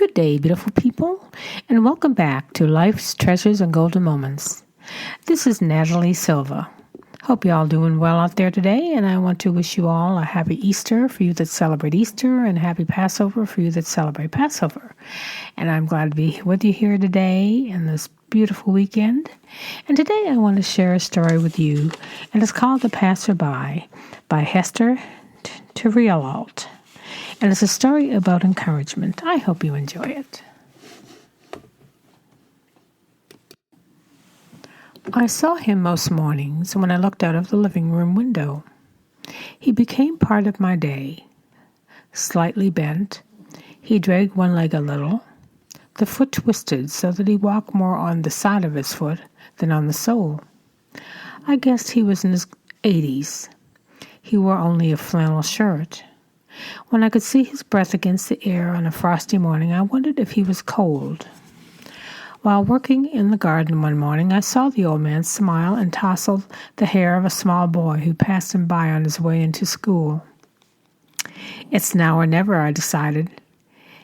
Good day, beautiful people, and welcome back to Life's Treasures and Golden Moments. This is Natalie Silva. Hope you all doing well out there today, and I want to wish you all a happy Easter for you that celebrate Easter, and happy Passover for you that celebrate Passover. And I'm glad to be with you here today in this beautiful weekend. And today I want to share a story with you, and it's called The Passerby by Hester Terrialt. And it's a story about encouragement. I hope you enjoy it. I saw him most mornings when I looked out of the living room window. He became part of my day. Slightly bent, he dragged one leg a little. The foot twisted so that he walked more on the side of his foot than on the sole. I guessed he was in his 80s. He wore only a flannel shirt. When I could see his breath against the air on a frosty morning, I wondered if he was cold. While working in the garden one morning, I saw the old man smile and tousle the hair of a small boy who passed him by on his way into school. It's now or never, I decided,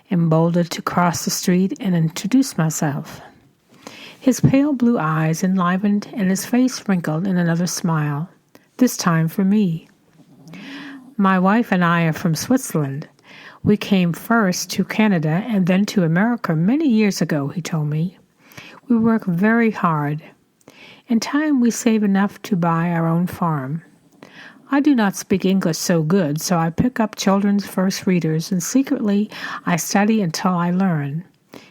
emboldened to cross the street and introduce myself. His pale blue eyes enlivened and his face wrinkled in another smile, this time for me. My wife and I are from Switzerland. We came first to Canada and then to America many years ago, he told me. We work very hard. In time, we save enough to buy our own farm. I do not speak English so good, so I pick up children's first readers, and secretly I study until I learn.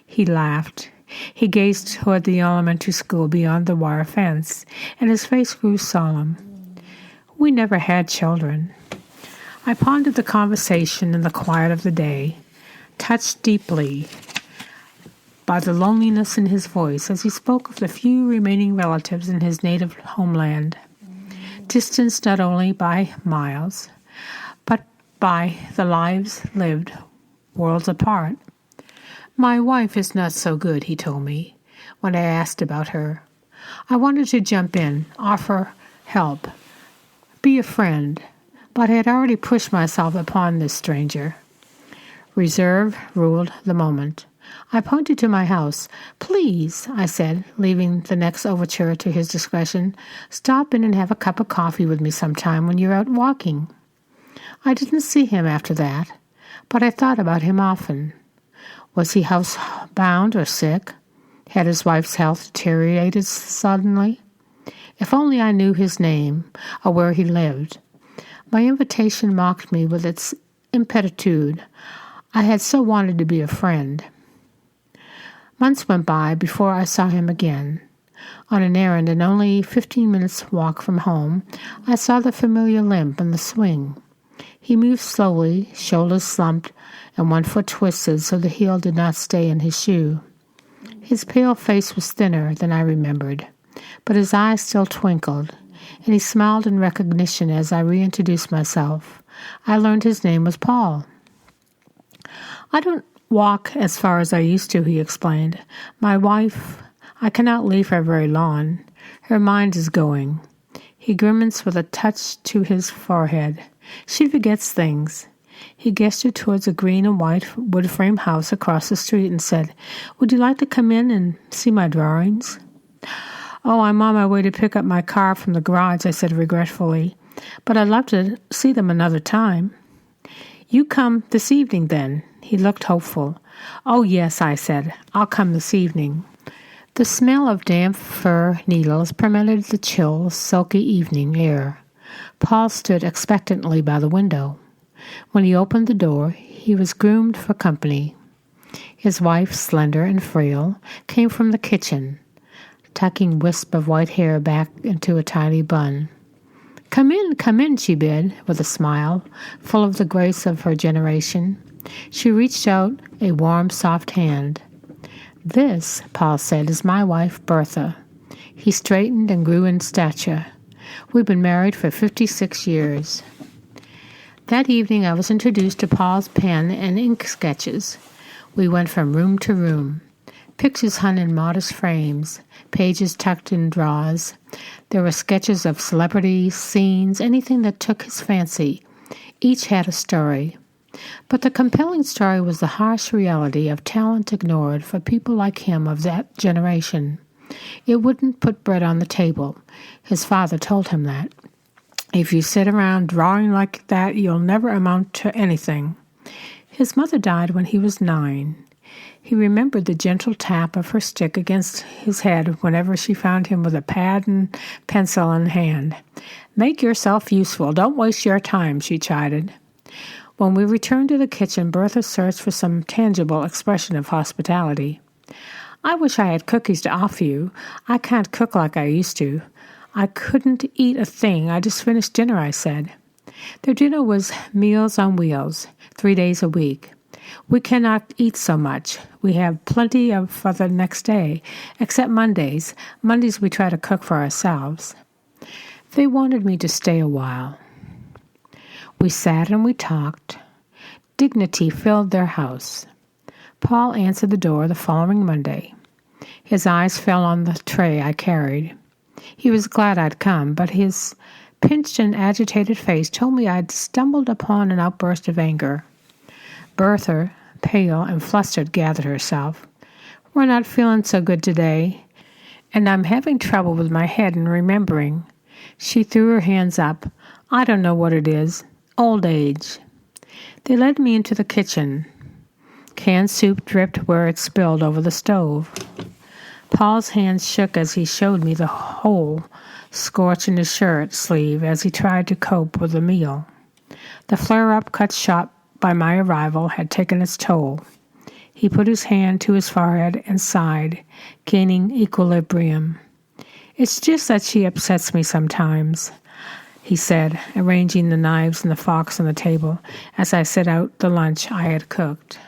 He laughed. He gazed toward the elementary school beyond the wire fence, and his face grew solemn. We never had children. I pondered the conversation in the quiet of the day, touched deeply by the loneliness in his voice as he spoke of the few remaining relatives in his native homeland, distanced not only by miles, but by the lives lived worlds apart. My wife is not so good, he told me, when I asked about her. I wanted to jump in, offer help, be a friend, but I had already pushed myself upon this stranger. Reserve ruled the moment. I pointed to my house. Please, I said, leaving the next overture to his discretion, stop in and have a cup of coffee with me sometime when you're out walking. I didn't see him after that, but I thought about him often. Was he housebound or sick? Had his wife's health deteriorated suddenly? If only I knew his name or where he lived. My invitation mocked me with its impetitude. I had so wanted to be a friend. Months went by before I saw him again. On an errand and only 15 minutes' walk from home, I saw the familiar limp and the swing. He moved slowly, shoulders slumped, and one foot twisted so the heel did not stay in his shoe. His pale face was thinner than I remembered, but his eyes still twinkled, and he smiled in recognition as I reintroduced myself. I learned his name was Paul. I don't walk as far as I used to, he explained. My wife, I cannot leave her very long. Her mind is going. He grimaced with a touch to his forehead. She forgets things. He gestured towards a green and white wood-frame house across the street and said, "Would you like to come in and see my drawings?" "Oh, I'm on my way to pick up my car from the garage," I said regretfully, "but I'd love to see them another time." "You come this evening, then?" He looked hopeful. "Oh, yes," I said. "I'll come this evening." The smell of damp fir needles permeated the chill, sulky evening air. Paul stood expectantly by the window. When he opened the door, he was groomed for company. His wife, slender and frail, came from the kitchen, tucking wisp of white hair back into a tiny bun. Come in, she bid, with a smile, full of the grace of her generation. She reached out a warm, soft hand. "This," Paul said, "is my wife, Bertha." He straightened and grew in stature. We've been married for 56 years. That evening I was introduced to Paul's pen and ink sketches. We went from room to room. Pictures hung in modest frames, pages tucked in drawers. There were sketches of celebrities, scenes, anything that took his fancy. Each had a story. But the compelling story was the harsh reality of talent ignored for people like him of that generation. It wouldn't put bread on the table. His father told him that. If you sit around drawing like that, you'll never amount to anything. His mother died when he was 9. He remembered the gentle tap of her stick against his head whenever she found him with a pad and pencil in hand. "Make yourself useful. Don't waste your time," she chided. When we returned to the kitchen, Bertha searched for some tangible expression of hospitality. "I wish I had cookies to offer you. I can't cook like I used to." "I couldn't eat a thing. I just finished dinner," I said. Their dinner was Meals on Wheels, 3 days a week. "We cannot eat so much. We have plenty for the next day, except Mondays. Mondays we try to cook for ourselves." They wanted me to stay a while. We sat and we talked. Dignity filled their house. Paul answered the door the following Monday. His eyes fell on the tray I carried. He was glad I'd come, but his pinched and agitated face told me I'd stumbled upon an outburst of anger. Bertha, pale and flustered, gathered herself. "We're not feeling so good today, and I'm having trouble with my head and remembering." She threw her hands up. "I don't know what it is. Old age." They led me into the kitchen. Canned soup dripped where it spilled over the stove. Paul's hands shook as he showed me the hole scorch in his shirt sleeve as he tried to cope with the meal. The flare-up cut short by my arrival had taken its toll. He put his hand to his forehead and sighed, gaining equilibrium. "It's just that she upsets me sometimes," he said, arranging the knives and the forks on the table as I set out the lunch I had cooked.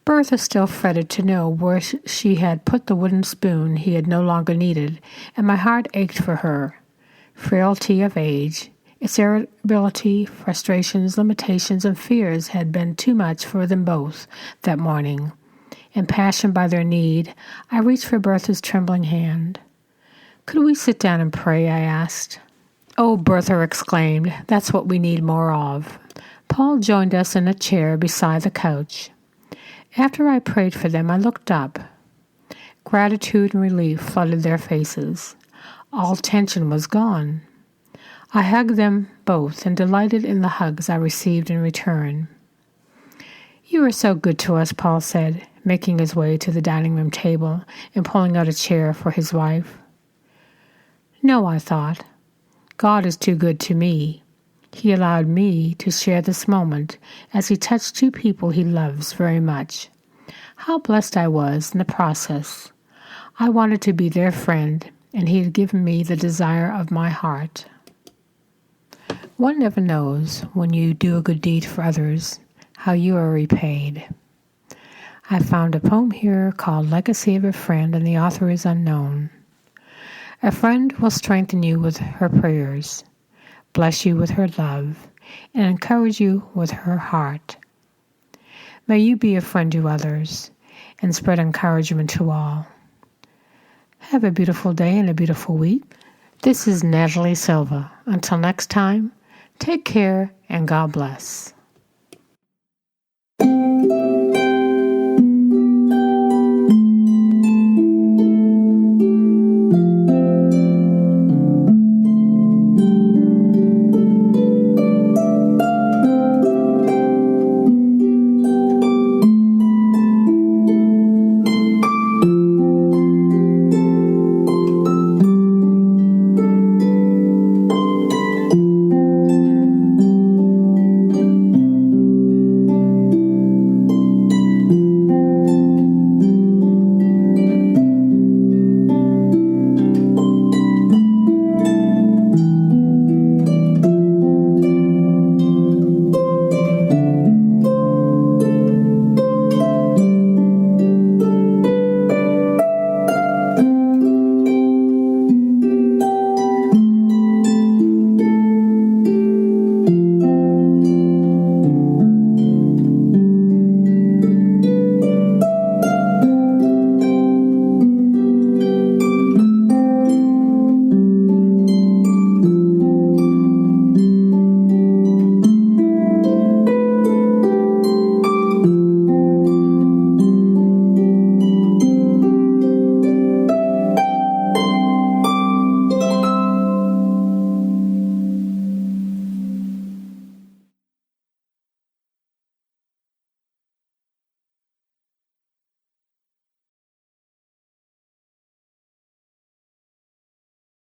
Bertha still fretted to know where she had put the wooden spoon he had no longer needed, and my heart ached for her. Frailty of age, its irritability, frustrations, limitations, and fears had been too much for them both that morning. Impassioned by their need, I reached for Bertha's trembling hand. "Could we sit down and pray?" I asked. "Oh," Bertha exclaimed, "that's what we need more of." Paul joined us in a chair beside the couch. After I prayed for them, I looked up. Gratitude and relief flooded their faces. All tension was gone. I hugged them both and delighted in the hugs I received in return. "You are so good to us," Paul said, making his way to the dining room table and pulling out a chair for his wife. "No," I thought. "God is too good to me. He allowed me to share this moment as he touched 2 people he loves very much. How blessed I was in the process. I wanted to be their friend, and he had given me the desire of my heart." One never knows, when you do a good deed for others, how you are repaid. I found a poem here called Legacy of a Friend, and the author is unknown. A friend will strengthen you with her prayers, bless you with her love, and encourage you with her heart. May you be a friend to others and spread encouragement to all. Have a beautiful day and a beautiful week. This is Natalie Silva. Until next time, take care and God bless.